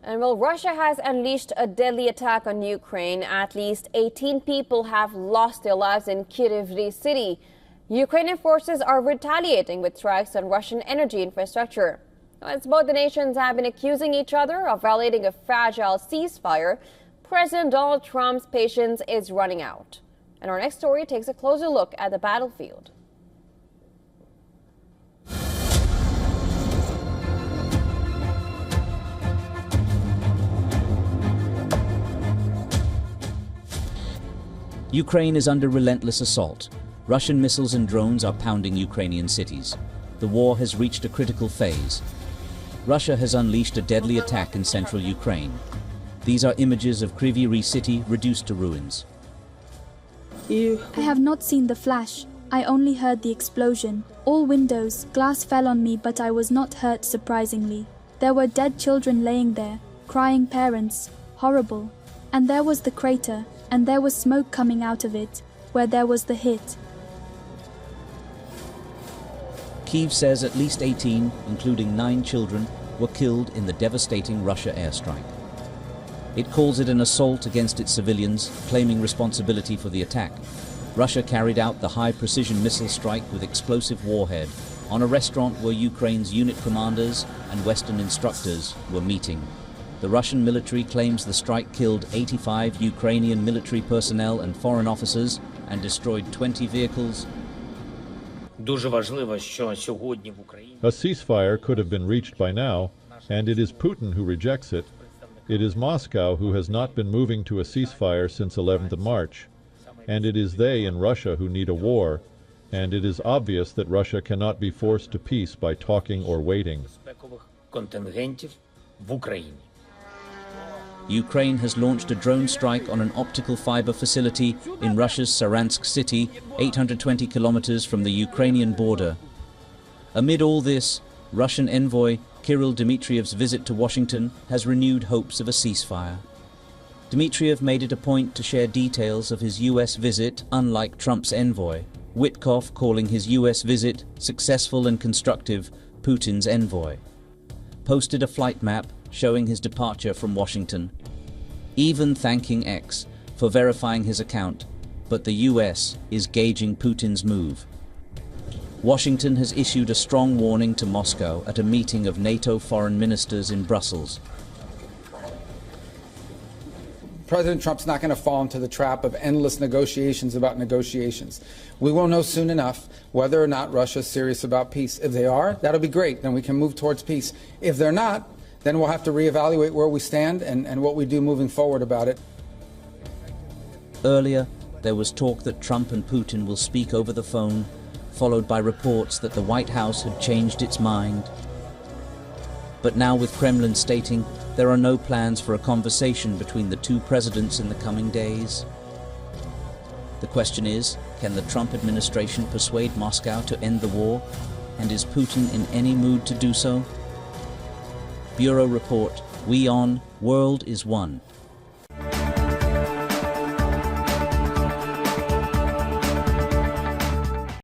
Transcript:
And while Russia has unleashed a deadly attack on Ukraine, at least 18 people have lost their lives in Kryvyi Rih City. Ukrainian forces are retaliating with strikes on Russian energy infrastructure. As both the nations have been accusing each other of violating a fragile ceasefire, President Donald Trump's patience is running out. And our next story takes a closer look at the battlefield. Ukraine is under relentless assault. Russian missiles and drones are pounding Ukrainian cities. The war has reached a critical phase. Russia has unleashed a deadly attack in central Ukraine. These are images of Kryvyi Rih City reduced to ruins. I have not seen the flash. I only heard the explosion. All windows, glass fell on me, but I was not hurt, surprisingly. There were dead children laying there, crying parents. Horrible. And there was the crater, and there was smoke coming out of it, where there was the hit. Kyiv says at least 18, including 9 children, were killed in the devastating Russia airstrike. It calls it an assault against its civilians, claiming responsibility for the attack. Russia carried out the high-precision missile strike with explosive warhead on a restaurant where Ukraine's unit commanders and Western instructors were meeting. The Russian military claims the strike killed 85 Ukrainian military personnel and foreign officers and destroyed 20 vehicles. A ceasefire could have been reached by now, and it is Putin who rejects it. It is Moscow who has not been moving to a ceasefire since 11th of March. And it is they in Russia who need a war, and it is obvious that Russia cannot be forced to peace by talking or waiting. Ukraine has launched a drone strike on an optical fiber facility in Russia's Saransk city, 820 kilometers from the Ukrainian border. Amid all this, Russian envoy Kirill Dmitriev's visit to Washington has renewed hopes of a ceasefire. Dmitriev made it a point to share details of his U.S. visit, unlike Trump's envoy, Witkoff calling his U.S. visit successful and constructive, Putin's envoy. Posted a flight map showing his departure from Washington, even thanking X for verifying his account, but the U.S. is gauging Putin's move. Washington has issued a strong warning to Moscow at a meeting of NATO foreign ministers in Brussels. President Trump's not going to fall into the trap of endless negotiations about negotiations. We won't know soon enough whether or not Russia's serious about peace. If they are, that'll be great. Then we can move towards peace. If they're not, then we'll have to reevaluate where we stand and what we do moving forward about it. Earlier, there was talk that Trump and Putin will speak over the phone, followed by reports that the White House had changed its mind. But now, with Kremlin stating there are no plans for a conversation between the two presidents in the coming days. The question is, can the Trump administration persuade Moscow to end the war? And is Putin in any mood to do so? Bureau Report, WION World is One.